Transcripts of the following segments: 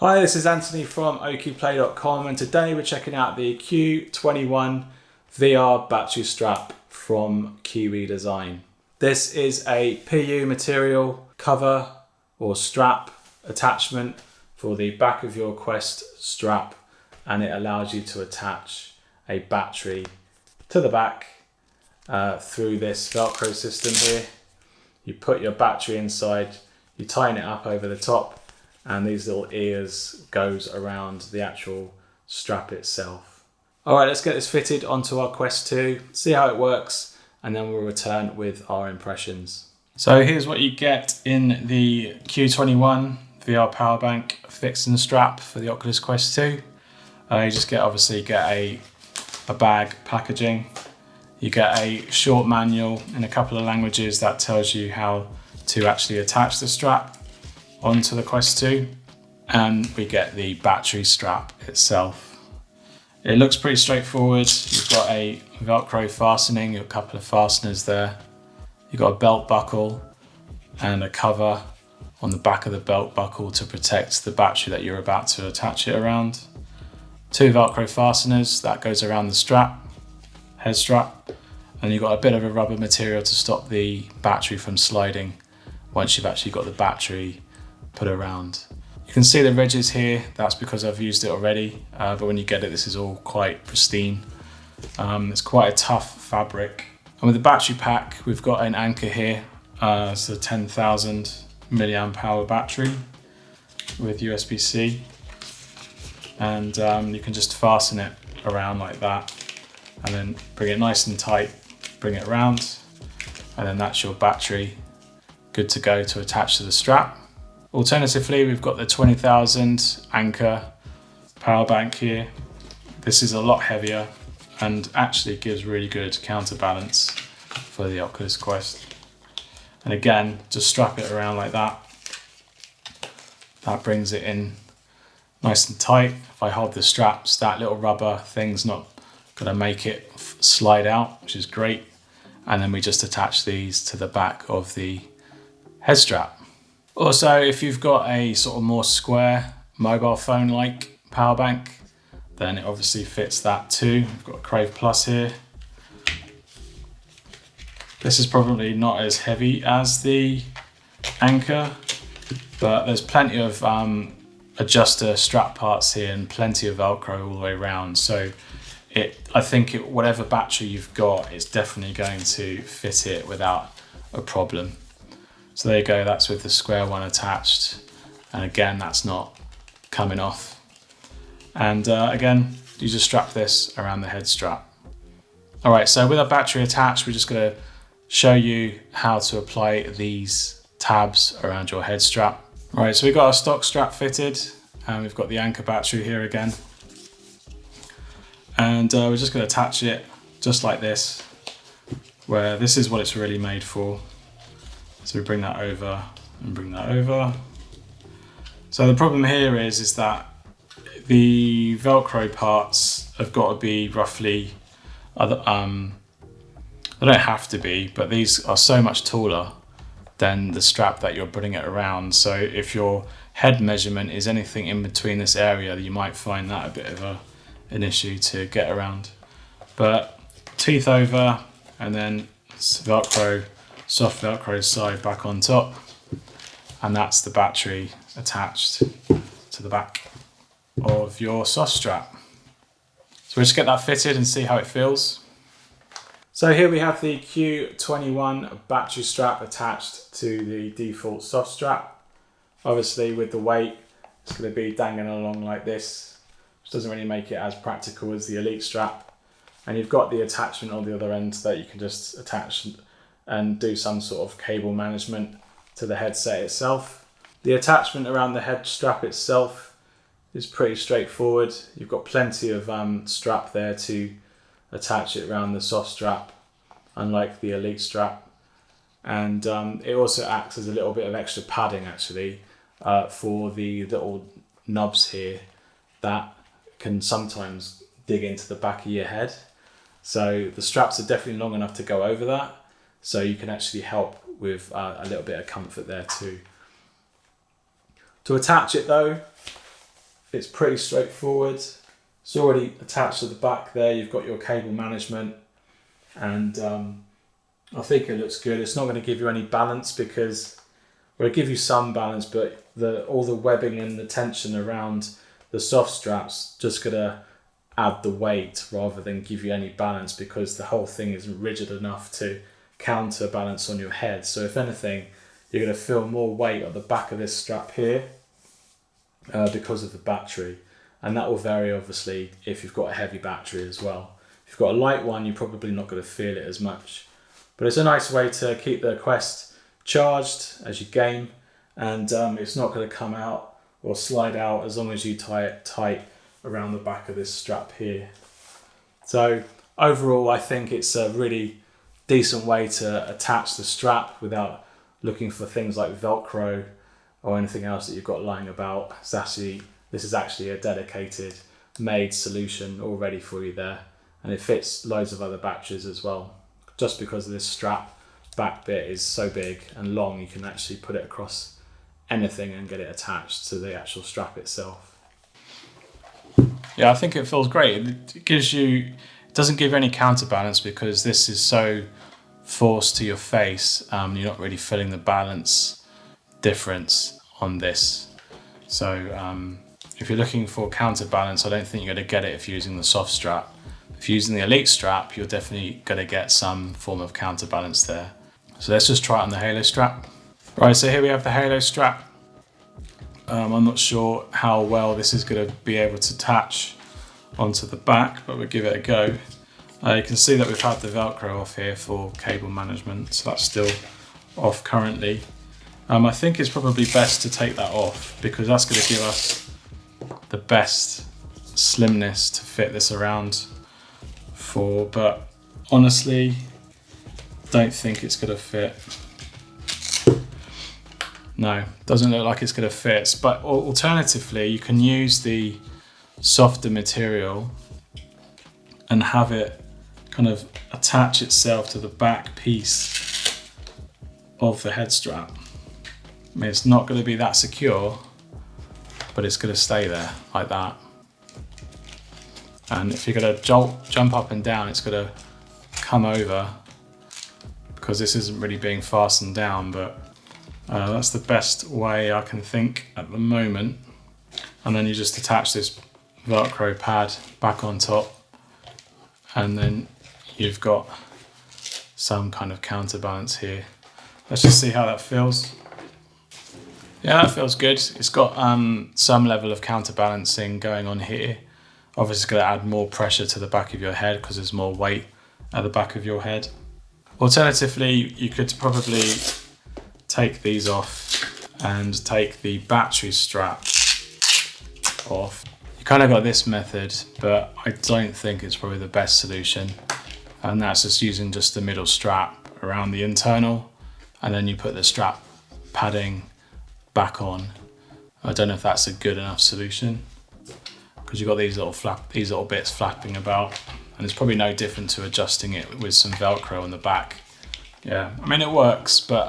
Hi, this is Anthony from OQPlay.com, and today we're checking out the Q21 VR battery strap from Kiwi design. This is a PU material cover or strap attachment for the back of your Quest strap, and it allows you to attach a battery to the back through this Velcro system here. You put your battery inside, you tighten it up over the top, and these little ears goes around the actual strap itself. All right, let's get this fitted onto our Quest 2, see how it works, and then we'll return with our impressions. So here's what you get in the Q21 VR power bank fixed and strap for the Oculus Quest 2. You just obviously get a bag packaging. You get a short manual in a couple of languages that tells you how to actually attach the strap onto the Quest 2, and we get the battery strap itself. It looks pretty straightforward. You've got a Velcro fastening, a couple of fasteners there. You've got a belt buckle and a cover on the back of the belt buckle to protect the battery that you're about to attach it around. Two Velcro fasteners that goes around the strap, head strap, and you've got a bit of a rubber material to stop the battery from sliding once you've actually got the battery put around. You can see the ridges here. That's because I've used it already, but when you get it, this is all quite pristine. It's quite a tough fabric. And with the battery pack, we've got an Anker here. It's a 10,000 milliamp hour battery with USB-C, and you can just fasten it around like that, and then bring it nice and tight, bring it around, and then that's your battery good to go to attach to the strap. Alternatively, we've got the 20,000 Anker power bank here. This is a lot heavier and actually gives really good counterbalance for the Oculus Quest. And again, just strap it around like that. That brings it in nice and tight. If I hold the straps, that little rubber thing's not gonna make it slide out, which is great. And then we just attach these to the back of the head strap. Also, if you've got a sort of more square mobile phone like power bank, then it obviously fits that too. We've got a Crave Plus here. This is probably not as heavy as the Anker, but there's plenty of adjuster strap parts here and plenty of Velcro all the way around. So I think whatever battery you've got, it's definitely going to fit it without a problem. So there you go, that's with the square one attached. And again, that's not coming off. And again, you just strap this around the head strap. All right, so with our battery attached, we're just gonna show you how to apply these tabs around your head strap. All right, so we've got our stock strap fitted, and we've got the Anker battery here again. And we're just gonna attach it just like this, where this is what it's really made for. So we bring that over and bring that over. So the problem here is that the Velcro parts have got to be roughly, they don't have to be, but these are so much taller than the strap that you're putting it around. So if your head measurement is anything in between this area, you might find that a bit of an issue to get around. But teeth over, and then Velcro, soft Velcro side back on top, and that's the battery attached to the back of your soft strap. So we'll just get that fitted and see how it feels. So here we have the Q21 battery strap attached to the default soft strap. Obviously with the weight, it's going to be dangling along like this, which doesn't really make it as practical as the Elite strap. And you've got the attachment on the other end that you can just attach and do some sort of cable management to the headset itself. The attachment around the head strap itself is pretty straightforward. You've got plenty of strap there to attach it around the soft strap, unlike the Elite strap. And it also acts as a little bit of extra padding actually for the little knobs here that can sometimes dig into the back of your head. So the straps are definitely long enough to go over that, so you can actually help with a little bit of comfort there too. To attach it though, it's pretty straightforward. It's already attached to the back there. You've got your cable management, and I think it looks good. It's not going to give you any balance because, well, it'll give you some balance, but all the webbing and the tension around the soft straps just going to add the weight rather than give you any balance, because the whole thing isn't rigid enough to counterbalance on your head. So if anything, you're going to feel more weight at the back of this strap here because of the battery. And that will vary obviously if you've got a heavy battery as well. If you've got a light one, you're probably not going to feel it as much. But it's a nice way to keep the Quest charged as you game, and it's not going to come out or slide out as long as you tie it tight around the back of this strap here. So overall, I think it's a really decent way to attach the strap without looking for things like Velcro or anything else that you've got lying about. This is actually a dedicated made solution all ready for you there, and it fits loads of other batteries as well. Just because of this strap back bit is so big and long, you can actually put it across anything and get it attached to the actual strap itself. Yeah, I think it feels great. It doesn't give you any counterbalance because this is so forced to your face. You're not really feeling the balance difference on this. So if you're looking for counterbalance, I don't think you're going to get it if you're using the soft strap. If you're using the Elite Strap, you're definitely going to get some form of counterbalance there. So let's just try it on the Halo Strap. Right, so here we have the Halo Strap. I'm not sure how well this is going to be able to attach onto the back, but we'll give it a go. You can see that we've had the Velcro off here for cable management, so that's still off currently. I think it's probably best to take that off because that's going to give us the best slimness to fit this around for, but honestly, don't think it's going to fit. No, doesn't look like it's going to fit, but alternatively, you can use the softer material and have it kind of attach itself to the back piece of the head strap. I mean, it's not going to be that secure, but it's going to stay there like that. And if you're going to jump up and down, it's going to come over because this isn't really being fastened down, but that's the best way I can think at the moment. And then you just attach this Velcro pad back on top, and then you've got some kind of counterbalance here. Let's just see how that feels. Yeah, that feels good. It's got some level of counterbalancing going on here. Obviously it's going to add more pressure to the back of your head because there's more weight at the back of your head. Alternatively, you could probably take these off and take the battery strap off. You kind of got this method, but I don't think it's probably the best solution. And that's just using just the middle strap around the internal, and then you put the strap padding back on. I don't know if that's a good enough solution because you've got these little bits flapping about, and it's probably no different to adjusting it with some Velcro on the back. Yeah, I mean it works, but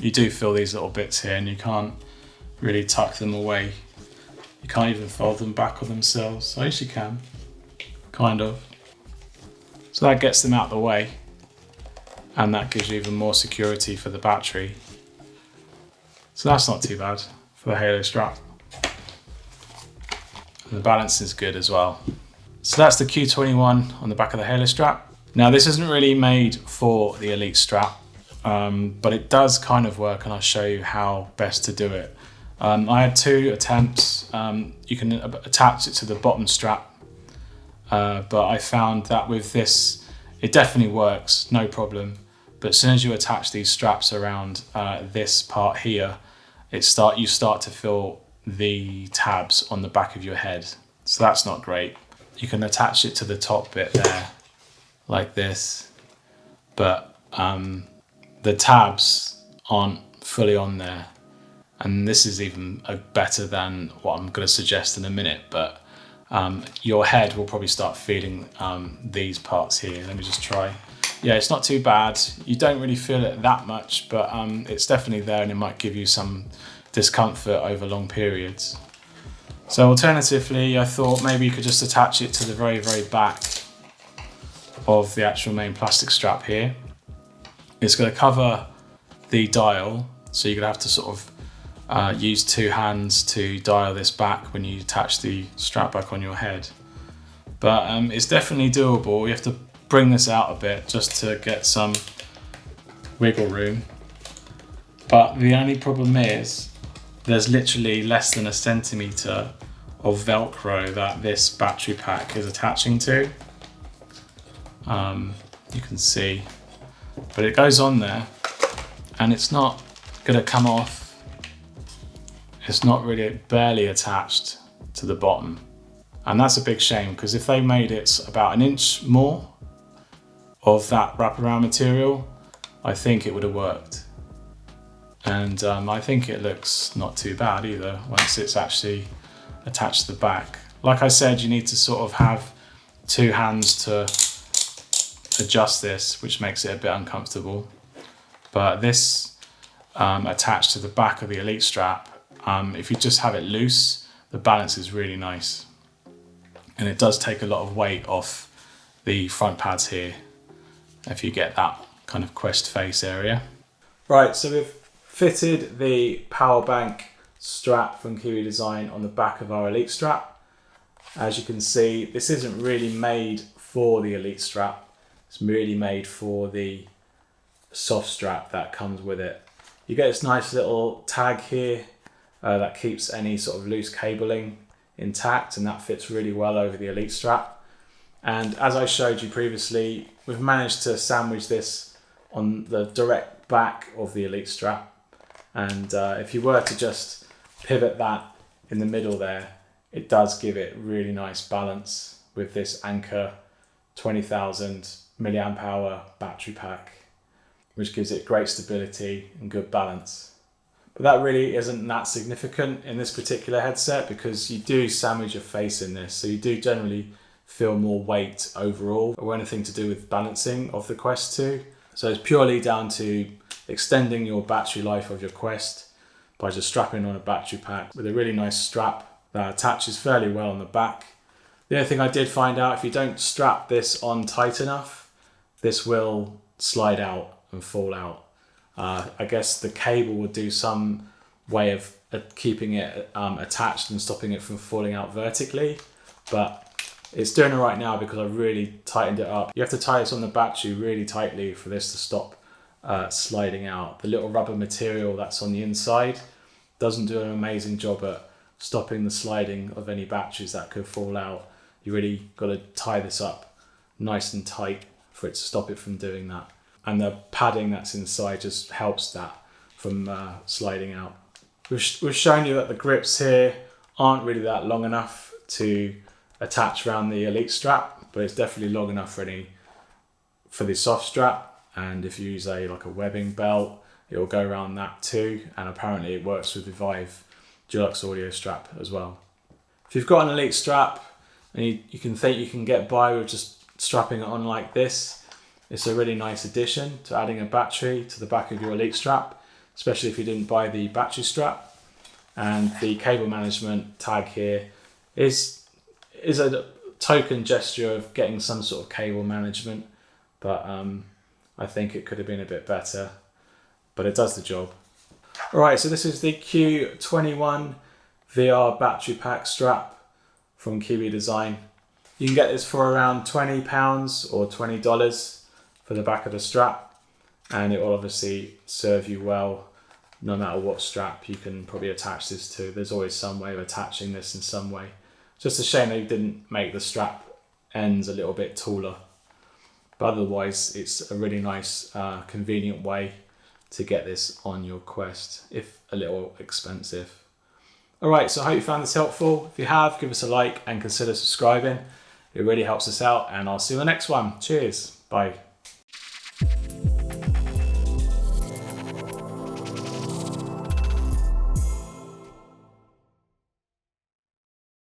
you do feel these little bits here and you can't really tuck them away. You can't even fold them back on themselves. I guess you can, kind of. So that gets them out of the way, and that gives you even more security for the battery. So that's not too bad for the Halo Strap. And the balance is good as well. So that's the Q21 on the back of the Halo Strap. Now this isn't really made for the Elite Strap, but it does kind of work, and I'll show you how best to do it. I had 2 attempts. You can attach it to the bottom strap, but I found that with this, it definitely works, no problem. But as soon as you attach these straps around this part here, you start to feel the tabs on the back of your head. So that's not great. You can attach it to the top bit there, like this, but the tabs aren't fully on there. And this is even better than what I'm going to suggest in a minute, but your head will probably start feeling these parts here. Let me just try. Yeah, it's not too bad. You don't really feel it that much, but it's definitely there, and it might give you some discomfort over long periods. So alternatively, I thought maybe you could just attach it to the very, very back of the actual main plastic strap here. It's going to cover the dial, so you're going to have to sort of use two hands to dial this back when you attach the strap back on your head. But it's definitely doable. You have to bring this out a bit just to get some wiggle room. But the only problem is there's literally less than 1 centimetre of Velcro that this battery pack is attaching to. You can see, but it goes on there and it's not going to come off. It's not really, barely attached to the bottom. And that's a big shame, because if they made it about 1 inch more of that wraparound material, I think it would have worked. And I think it looks not too bad either once it's actually attached to the back. Like I said, you need to sort of have two hands to adjust this, which makes it a bit uncomfortable. But this attached to the back of the Elite Strap, if you just have it loose, the balance is really nice. And it does take a lot of weight off the front pads here if you get that kind of Quest face area. Right, so we've fitted the power bank strap from Kiwi Design on the back of our Elite Strap. As you can see, this isn't really made for the Elite Strap. It's really made for the soft strap that comes with it. You get this nice little tag here that keeps any sort of loose cabling intact, and that fits really well over the Elite Strap. And as I showed you previously, we've managed to sandwich this on the direct back of the Elite Strap. And if you were to just pivot that in the middle there, it does give it really nice balance with this Anker 20,000 milliamp hour battery pack, which gives it great stability and good balance. But that really isn't that significant in this particular headset, because you do sandwich your face in this, so you do generally feel more weight overall, or anything to do with balancing of the Quest 2. So it's purely down to extending your battery life of your Quest by just strapping on a battery pack with a really nice strap that attaches fairly well on the back. The only thing I did find out, if you don't strap this on tight enough, this will slide out and fall out. I guess the cable would do some way of keeping it attached and stopping it from falling out vertically, but it's doing it right now because I really tightened it up. You have to tie this on the battery really tightly for this to stop sliding out. The little rubber material that's on the inside doesn't do an amazing job at stopping the sliding of any batteries that could fall out. You really got to tie this up nice and tight for it to stop it from doing that. And the padding that's inside just helps that from sliding out. We've shown you that the grips here aren't really that long enough to attach around the Elite Strap, but it's definitely long enough for the soft strap. And if you use like a webbing belt, it will go around that too. And apparently it works with the Vive Deluxe audio strap as well. If you've got an Elite Strap and you can think you can get by with just strapping it on like this, it's a really nice addition to adding a battery to the back of your Elite Strap, especially if you didn't buy the battery strap. And the cable management tag here is a token gesture of getting some sort of cable management, but I think it could have been a bit better, but it does the job. Alright, so this is the Q21 VR battery pack strap from Kiwi Design. You can get this for around £20 or $20 for the back of the strap, and it will obviously serve you well no matter what strap you can probably attach this to. There's always some way of attaching this in some way. Just a shame they didn't make the strap ends a little bit taller, but otherwise it's a really nice convenient way to get this on your Quest, if a little expensive. Alright, so I hope you found this helpful. If you have, give us a like and consider subscribing. It really helps us out, and I'll see you in the next one. Cheers, bye.